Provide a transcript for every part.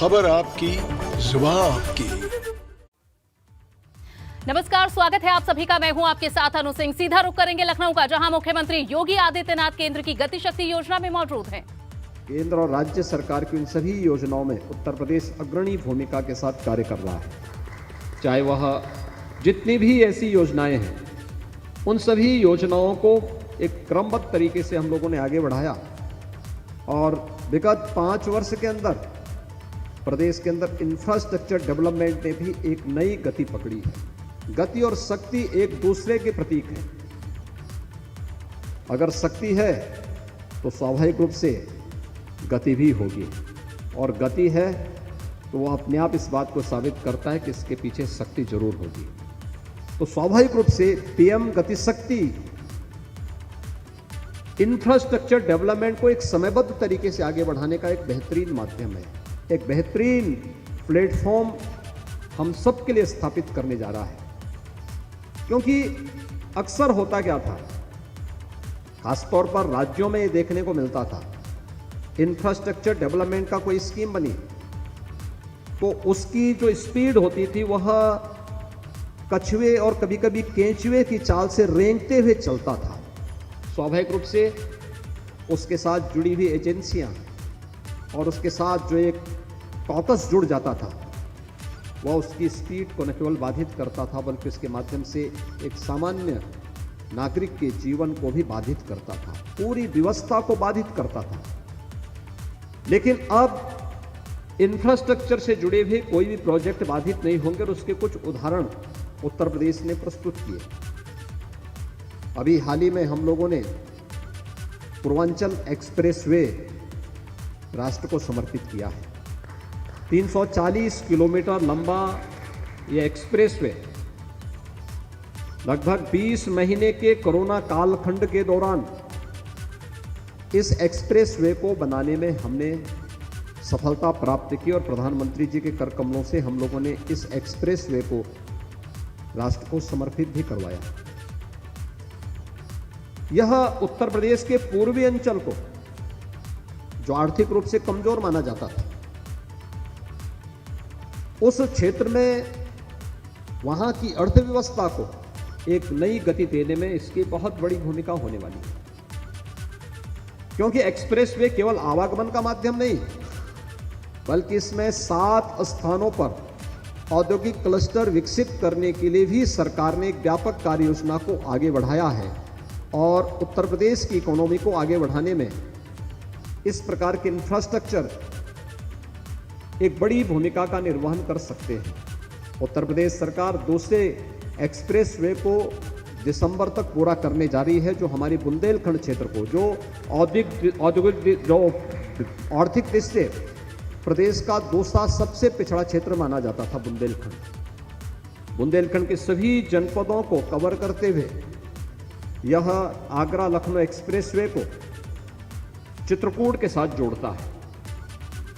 खबर आपकी, जुबान आपकी। नमस्कार, स्वागत है आप सभी का। मैं हूं आपके साथ अनु सिंह। सीधा रुख करेंगे लखनऊ का, जहां मुख्यमंत्री योगी आदित्यनाथ केंद्र की गति शक्ति योजना में मौजूद हैं। केंद्र और राज्य सरकार की उन सभी योजनाओं में उत्तर प्रदेश अग्रणी भूमिका के साथ कार्य कर रहा है। चाहे वह जितनी भी ऐसी योजनाएं हैं, उन सभी योजनाओं को एक क्रमबद्ध तरीके से हम लोगों ने आगे बढ़ाया और विगत 5 वर्ष के अंदर प्रदेश के अंदर इंफ्रास्ट्रक्चर डेवलपमेंट ने भी एक नई गति पकड़ी है। गति और शक्ति एक दूसरे के प्रतीक हैं। अगर शक्ति है तो स्वाभाविक रूप से गति भी होगी, और गति है तो वह अपने आप इस बात को साबित करता है कि इसके पीछे शक्ति जरूर होगी। तो स्वाभाविक रूप से पीएम गति शक्ति इंफ्रास्ट्रक्चर डेवलपमेंट को एक समयबद्ध तरीके से आगे बढ़ाने का एक बेहतरीन माध्यम है, एक बेहतरीन प्लेटफॉर्म हम सब के लिए स्थापित करने जा रहा है। क्योंकि अक्सर होता क्या था, खासतौर पर राज्यों में ये देखने को मिलता था, इंफ्रास्ट्रक्चर डेवलपमेंट का कोई स्कीम बनी तो उसकी जो स्पीड होती थी वह कछुए और कभी कभी केंचुए की चाल से रेंगते हुए चलता था। स्वाभाविक रूप से उसके साथ जुड़ी हुई एजेंसियां और उसके साथ जो एक कॉकस जुड़ जाता था, वह उसकी स्पीड को न केवल बाधित करता था बल्कि उसके माध्यम से एक सामान्य नागरिक के जीवन को भी बाधित करता था, पूरी व्यवस्था को बाधित करता था। लेकिन अब इंफ्रास्ट्रक्चर से जुड़े हुए कोई भी प्रोजेक्ट बाधित नहीं होंगे, और उसके कुछ उदाहरण उत्तर प्रदेश ने प्रस्तुत किए। अभी हाल ही में हम लोगों ने पूर्वांचल एक्सप्रेसवे राष्ट्र को समर्पित किया है। 340 किलोमीटर लंबा यह एक्सप्रेसवे लगभग 20 महीने के कोरोना कालखंड के दौरान इस एक्सप्रेसवे को बनाने में हमने सफलता प्राप्त की, और प्रधानमंत्री जी के कर कमलों से हम लोगों ने इस एक्सप्रेसवे को राष्ट्र को समर्पित भी करवाया। यह उत्तर प्रदेश के पूर्वी अंचल को, जो आर्थिक रूप से कमजोर माना जाता था, उस क्षेत्र में वहां की अर्थव्यवस्था को एक नई गति देने में इसकी बहुत बड़ी भूमिका होने वाली है। क्योंकि एक्सप्रेसवे केवल आवागमन का माध्यम नहीं, बल्कि इसमें 7 स्थानों पर औद्योगिक क्लस्टर विकसित करने के लिए भी सरकार ने एक व्यापक कार्य योजना को आगे बढ़ाया है, और उत्तर प्रदेश की इकोनॉमी को आगे बढ़ाने में इस प्रकार के इंफ्रास्ट्रक्चर एक बड़ी भूमिका का निर्वहन कर सकते हैं। उत्तर प्रदेश सरकार दूसरे एक्सप्रेसवे को दिसंबर तक पूरा करने जा रही है, जो हमारी बुंदेलखंड क्षेत्र को, जो औद्योगिक जो आर्थिक दृष्टि से प्रदेश का दूसरा सबसे पिछड़ा क्षेत्र माना जाता था बुंदेलखंड के सभी जनपदों को कवर करते हुए यह आगरा लखनऊ एक्सप्रेसवे को चित्रकूट के साथ जोड़ता है,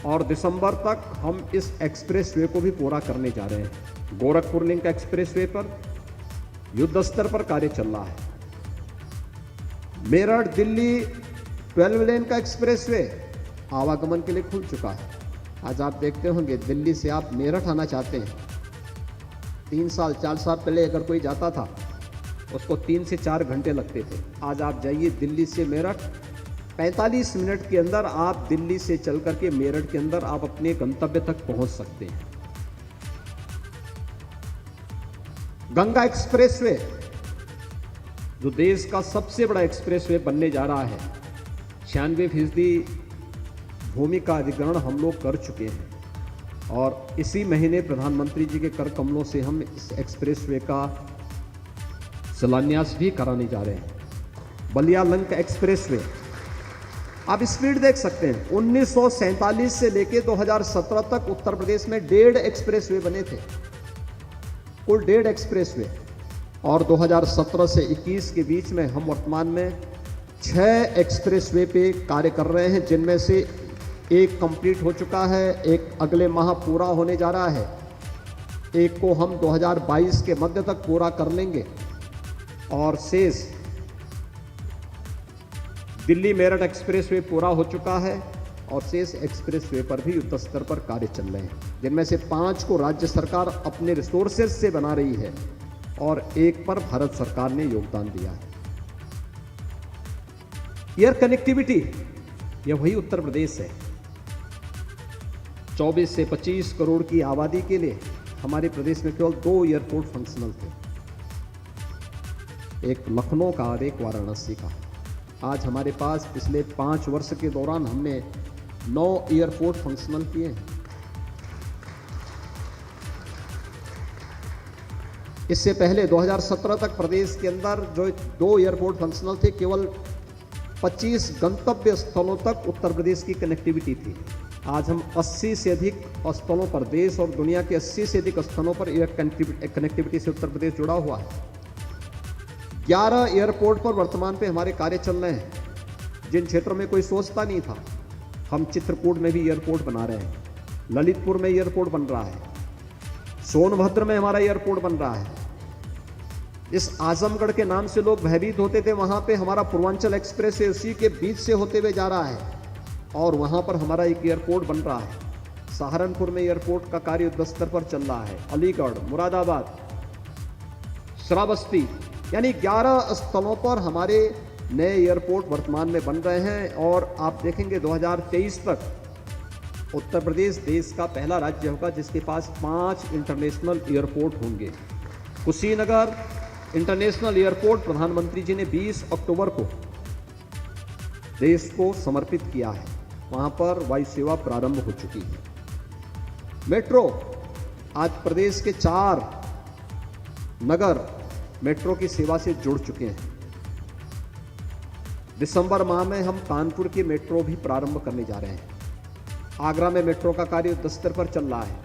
और दिसंबर तक हम इस एक्सप्रेसवे को भी पूरा करने जा रहे हैं। गोरखपुर लिंक एक्सप्रेसवे पर युद्ध स्तर पर कार्य चल रहा है। मेरठ दिल्ली 12 लेन का एक्सप्रेसवे आवागमन के लिए खुल चुका है। आज आप देखते होंगे, दिल्ली से आप मेरठ आना चाहते हैं, 3 साल 4 साल पहले अगर कोई जाता था उसको 3 से 4 घंटे लगते थे। आज आप जाइए दिल्ली से मेरठ, 45 मिनट के अंदर आप दिल्ली से चल करके मेरठ के अंदर आप अपने गंतव्य तक पहुंच सकते हैं। गंगा एक्सप्रेसवे, जो देश का सबसे बड़ा एक्सप्रेसवे बनने जा रहा है, 96% भूमि का अधिग्रहण हम लोग कर चुके हैं, और इसी महीने प्रधानमंत्री जी के कर कमलों से हम इस एक्सप्रेसवे का शिलान्यास भी कराने जा रहे हैं। बलिया लिंक एक्सप्रेसवे, आप स्पीड देख सकते हैं, 1947 से लेकर 2017 तक उत्तर प्रदेश में 1.5 एक्सप्रेसवे बने थे, कुल 1.5 एक्सप्रेसवे, और 2017 से 21 के बीच में हम वर्तमान में 6 एक्सप्रेसवे पे कार्य कर रहे हैं, जिनमें से एक कंप्लीट हो चुका है, एक अगले माह पूरा होने जा रहा है, एक को हम 2022 के मध्य तक पूरा कर लेंगे, और शेष दिल्ली मेरठ एक्सप्रेसवे पूरा हो चुका है, और शेष एक्सप्रेसवे पर भी युद्ध स्तर पर कार्य चल रहे हैं, जिनमें से 5 को राज्य सरकार अपने रिसोर्सेज से बना रही है और 1 पर भारत सरकार ने योगदान दिया है। एयर कनेक्टिविटी, यह वही उत्तर प्रदेश है। 24 से 25 करोड़ की आबादी के लिए हमारे प्रदेश में केवल 2 एयरपोर्ट फंक्शनल थे, एक लखनऊ का और एक वाराणसी का। आज हमारे पास पिछले 5 वर्ष के दौरान हमने 9 एयरपोर्ट फंक्शनल किए हैं। इससे पहले 2017 तक प्रदेश के अंदर जो 2 एयरपोर्ट फंक्शनल थे, केवल 25 गंतव्य स्थलों तक उत्तर प्रदेश की कनेक्टिविटी थी। आज हम 80 से अधिक स्थलों पर, देश और दुनिया के 80 से अधिक स्थलों पर एयर कनेक्टिविटी से उत्तर प्रदेश जुड़ा हुआ है। 11 एयरपोर्ट पर वर्तमान पे हमारे कार्य चल रहे हैं, जिन क्षेत्रों में कोई सोचता नहीं था। हम चित्रकूट में भी एयरपोर्ट बना रहे हैं, ललितपुर में एयरपोर्ट बन रहा है, सोनभद्र में हमारा एयरपोर्ट बन रहा है। इस आजमगढ़ के नाम से लोग भयभीत होते थे, वहां पे हमारा पूर्वांचल एक्सप्रेस उसी के बीच से होते हुए जा रहा है और वहां पर हमारा एक एयरपोर्ट बन रहा है। सहारनपुर में एयरपोर्ट का कार्य युद्ध स्तर पर चल रहा है। अलीगढ़, मुरादाबाद, श्रावस्ती, यानी 11 स्थलों पर हमारे नए एयरपोर्ट वर्तमान में बन रहे हैं। और आप देखेंगे 2023 तक उत्तर प्रदेश देश का पहला राज्य होगा जिसके पास 5 इंटरनेशनल एयरपोर्ट होंगे। कुशीनगर इंटरनेशनल एयरपोर्ट प्रधानमंत्री जी ने 20 अक्टूबर को देश को समर्पित किया है, वहां पर वायु सेवा प्रारंभ हो चुकी है। मेट्रो, आज प्रदेश के 4 नगर मेट्रो की सेवा से जुड़ चुके हैं। दिसंबर माह में हम कानपुर की मेट्रो भी प्रारंभ करने जा रहे हैं। आगरा में मेट्रो का कार्य युद्ध स्तर पर चल रहा है।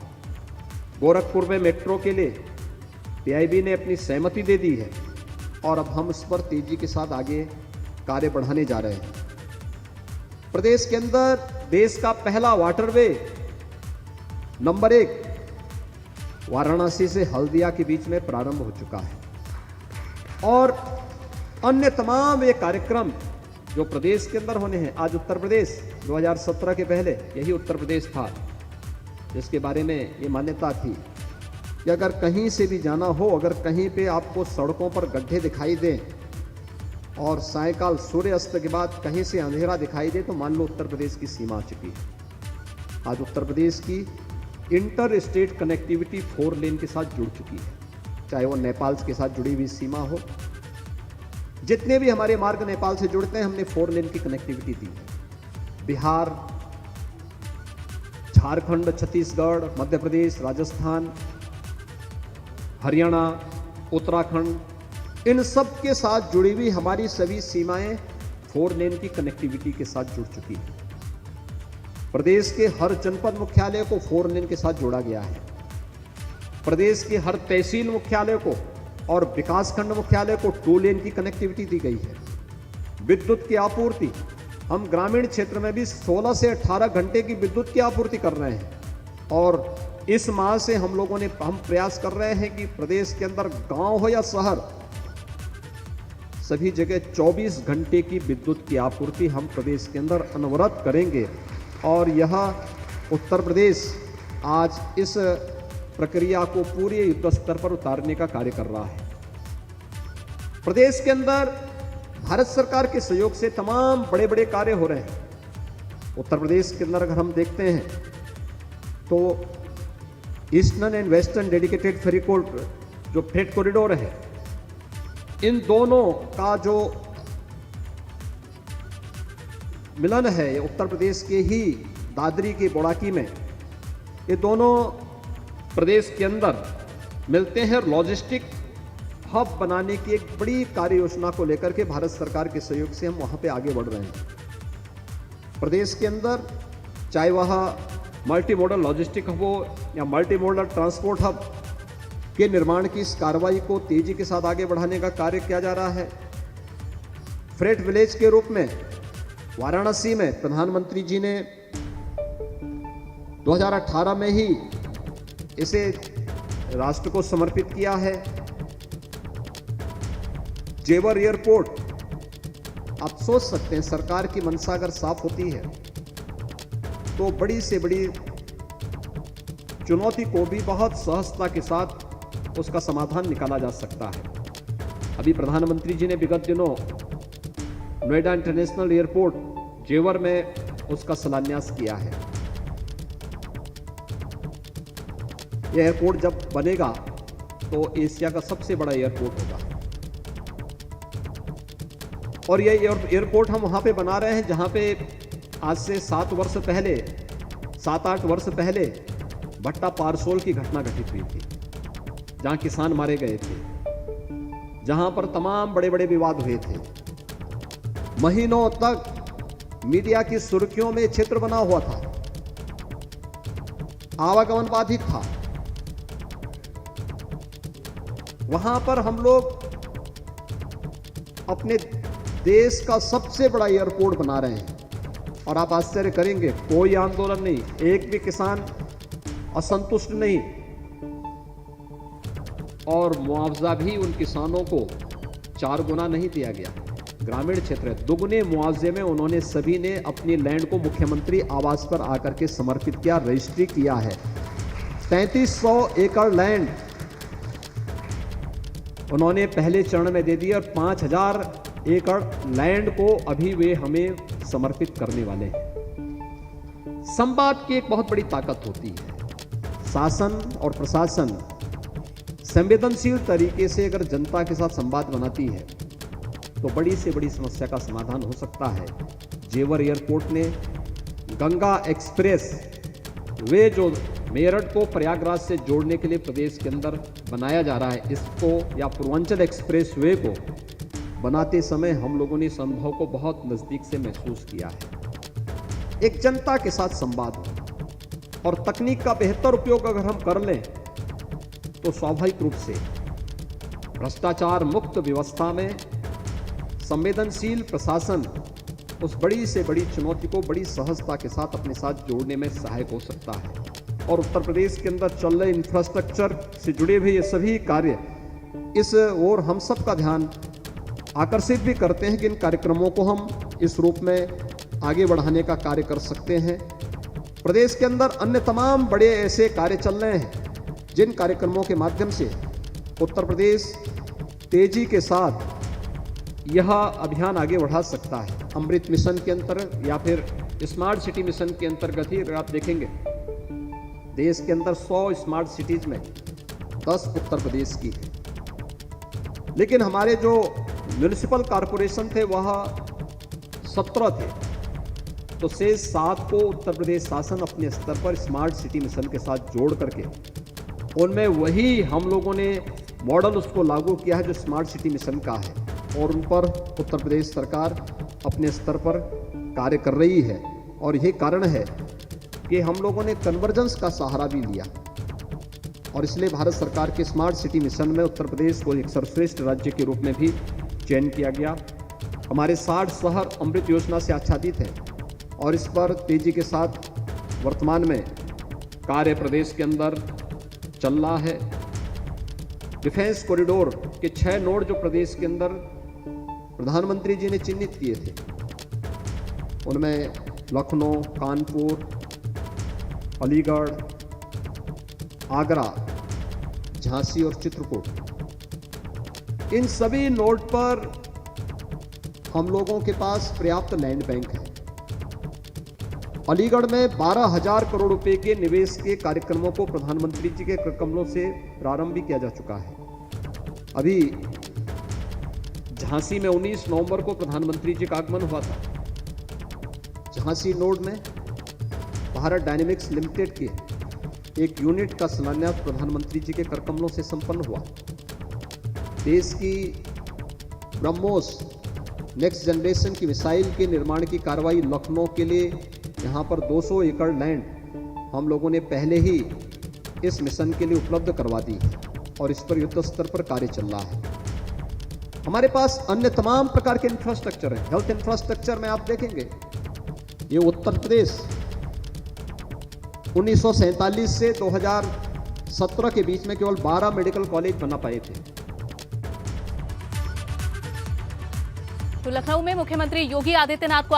गोरखपुर में मेट्रो के लिए पीआईबी ने अपनी सहमति दे दी है और अब हम इस पर तेजी के साथ आगे कार्य बढ़ाने जा रहे हैं। प्रदेश के अंदर देश का पहला वाटरवे नंबर 1 वाराणसी से हल्दिया के बीच में प्रारंभ हो चुका है और अन्य तमाम ये कार्यक्रम जो प्रदेश के अंदर होने हैं। आज उत्तर प्रदेश 2017 के पहले यही उत्तर प्रदेश था जिसके बारे में ये मान्यता थी कि अगर कहीं से भी जाना हो, अगर कहीं पे आपको सड़कों पर गड्ढे दिखाई दें और सायकाल सूर्य अस्त के बाद कहीं से अंधेरा दिखाई दे तो मान लो उत्तर प्रदेश की सीमा आ चुकी है। आज उत्तर प्रदेश की इंटर स्टेट कनेक्टिविटी 4 लेन के साथ जुड़ चुकी है, चाहे वो नेपाल के साथ जुड़ी हुई सीमा हो। जितने भी हमारे मार्ग नेपाल से जुड़ते हैं हमने 4 लेन की कनेक्टिविटी दी है। बिहार, झारखंड, छत्तीसगढ़, मध्य प्रदेश, राजस्थान, हरियाणा, उत्तराखंड, इन सब के साथ जुड़ी हुई हमारी सभी सीमाएं 4 लेन की कनेक्टिविटी के साथ जुड़ चुकी है। प्रदेश के हर जनपद मुख्यालय को 4 लेन के साथ जोड़ा गया है। प्रदेश के हर तहसील मुख्यालय को और विकासखंड मुख्यालय को 2 लेन की कनेक्टिविटी दी गई है। विद्युत की आपूर्ति, हम ग्रामीण क्षेत्र में भी 16 से 18 घंटे की विद्युत की आपूर्ति कर रहे हैं और इस माह से हम प्रयास कर रहे हैं कि प्रदेश के अंदर गांव हो या शहर, सभी जगह 24 घंटे की विद्युत की आपूर्ति हम प्रदेश के अंदर अनवरत करेंगे और यह उत्तर प्रदेश आज इस प्रक्रिया को पूरे युद्ध स्तर पर उतारने का कार्य कर रहा है। प्रदेश के अंदर भारत सरकार के सहयोग से तमाम बड़े बड़े कार्य हो रहे हैं। उत्तर प्रदेश के अंदर अगर हम देखते हैं तो eastern and western dedicated freight corridor है, इन दोनों का जो मिलन है ये उत्तर प्रदेश के ही दादरी के बोड़ाकी में, ये दोनों प्रदेश के अंदर मिलते हैं और लॉजिस्टिक हब बनाने की एक बड़ी कार्य योजना को लेकर के भारत सरकार के सहयोग से हम वहां पे आगे बढ़ रहे हैं। प्रदेश के अंदर चाहे वह मल्टी मॉडल लॉजिस्टिक हब हो या मल्टी मॉडल ट्रांसपोर्ट हब के निर्माण की इस कार्रवाई को तेजी के साथ आगे बढ़ाने का कार्य किया जा रहा है। फ्रेट विलेज के रूप में वाराणसी में प्रधानमंत्री जी ने 2018 में ही इसे राष्ट्र को समर्पित किया है। जेवर एयरपोर्ट, आप सोच सकते हैं सरकार की मंशा अगर साफ होती है तो बड़ी से बड़ी चुनौती को भी बहुत सहजता के साथ उसका समाधान निकाला जा सकता है। अभी प्रधानमंत्री जी ने विगत दिनों नोएडा इंटरनेशनल एयरपोर्ट जेवर में उसका शिलान्यास किया है। यह एयरपोर्ट जब बनेगा तो एशिया का सबसे बड़ा एयरपोर्ट होगा। और यह एयरपोर्ट हम वहां पे बना रहे हैं जहां पे आज से 7-8 वर्ष पहले भट्टा पारसोल की घटना घटित हुई थी, जहां किसान मारे गए थे, जहां पर तमाम बड़े बड़े विवाद हुए थे। महीनों तक मीडिया की सुर्खियों में क्षेत्र बना हुआ था, आवागमन बाधित था। वहां पर हम लोग अपने देश का सबसे बड़ा एयरपोर्ट बना रहे हैं। और आप आश्चर्य करेंगे, कोई आंदोलन नहीं, एक भी किसान असंतुष्ट नहीं, और मुआवजा भी उन किसानों को 4 गुना नहीं दिया गया। ग्रामीण क्षेत्र है, दुगने मुआवजे में उन्होंने सभी ने अपनी लैंड को मुख्यमंत्री आवास पर आकर के समर्पित किया, रजिस्ट्री किया है। 3300 एकड़ लैंड उन्होंने पहले चरण में दे दी और 5000 एकड़ लैंड को अभी वे हमें समर्पित करने वाले हैं। संवाद की एक बहुत बड़ी ताकत होती है। शासन और प्रशासन संवेदनशील तरीके से अगर जनता के साथ संवाद बनाती है तो बड़ी से बड़ी समस्या का समाधान हो सकता है। जेवर एयरपोर्ट ने गंगा एक्सप्रेस वे जो मेरठ को प्रयागराज से जोड़ने के लिए प्रदेश के अंदर बनाया जा रहा है, इसको या पूर्वांचल एक्सप्रेस वे को बनाते समय हम लोगों ने इस अनुभव को बहुत नजदीक से महसूस किया है। एक जनता के साथ संवाद हो और तकनीक का बेहतर उपयोग अगर हम कर लें तो स्वाभाविक रूप से भ्रष्टाचार मुक्त व्यवस्था में संवेदनशील प्रशासन उस बड़ी से बड़ी चुनौती को बड़ी सहजता के साथ अपने साथ जोड़ने में सहायक हो सकता है। और उत्तर प्रदेश के अंदर चल रहे इंफ्रास्ट्रक्चर से जुड़े हुए ये सभी कार्य इस ओर हम सब का ध्यान आकर्षित भी करते हैं कि इन कार्यक्रमों को हम इस रूप में आगे बढ़ाने का कार्य कर सकते हैं। प्रदेश के अंदर अन्य तमाम बड़े ऐसे कार्य चल रहे हैं जिन कार्यक्रमों के माध्यम से उत्तर प्रदेश तेजी के साथ यह अभियान आगे बढ़ा सकता है। अमृत मिशन के अंतर्गत या फिर स्मार्ट सिटी मिशन के अंतर्गत ही अगर आप देखेंगे, देश के अंदर 100 स्मार्ट सिटीज में 10 उत्तर प्रदेश की है। लेकिन हमारे जो म्युनिसिपल कॉरपोरेशन थे वह 17 थे, तो शेष 7 को उत्तर प्रदेश शासन अपने स्तर पर स्मार्ट सिटी मिशन के साथ जोड़ करके उनमें वही हम लोगों ने मॉडल उसको लागू किया है जो स्मार्ट सिटी मिशन का है, और उन पर उत्तर प्रदेश सरकार अपने स्तर पर कार्य कर रही है। और यही कारण है कि हम लोगों ने कन्वर्जेंस का सहारा भी लिया, और इसलिए भारत सरकार के स्मार्ट सिटी मिशन में उत्तर प्रदेश को एक सर्वश्रेष्ठ राज्य के रूप में भी चयन किया गया। हमारे 60 शहर अमृत योजना से आच्छादित हैं और इस पर तेजी के साथ वर्तमान में कार्य प्रदेश के अंदर चल रहा है। डिफेंस कॉरिडोर के 6 नोड जो प्रदेश के अंदर प्रधानमंत्री जी ने चिन्हित किए थे, उनमें लखनऊ, कानपुर, अलीगढ़, आगरा, झांसी और चित्रकूट, इन सभी नोड पर हम लोगों के पास पर्याप्त लैंड बैंक है। अलीगढ़ में 12,000 करोड़ रुपए के निवेश के कार्यक्रमों को प्रधानमंत्री जी के कमलों से प्रारंभ भी किया जा चुका है। अभी झांसी में 19 नवंबर को प्रधानमंत्री जी का आगमन हुआ था। झांसी नोड में भारत डायनेमिक्स लिमिटेड के एक यूनिट का शिलान्यास प्रधानमंत्री जी के करकमलों से संपन्न हुआ। देश की ब्रह्मोस नेक्स्ट जनरेशन की मिसाइल के निर्माण की कार्रवाई लखनऊ के लिए यहाँ पर 200 एकड़ लैंड हम लोगों ने पहले ही इस मिशन के लिए उपलब्ध करवा दी है और इस पर युद्ध स्तर पर कार्य चल रहा है। हमारे पास अन्य तमाम प्रकार के इंफ्रास्ट्रक्चर हैं। हेल्थ इंफ्रास्ट्रक्चर में आप देखेंगे, ये उत्तर प्रदेश 1947 से 2017 के बीच में केवल 12 मेडिकल कॉलेज बना पाए थे। तो लखनऊ में मुख्यमंत्री योगी आदित्यनाथ को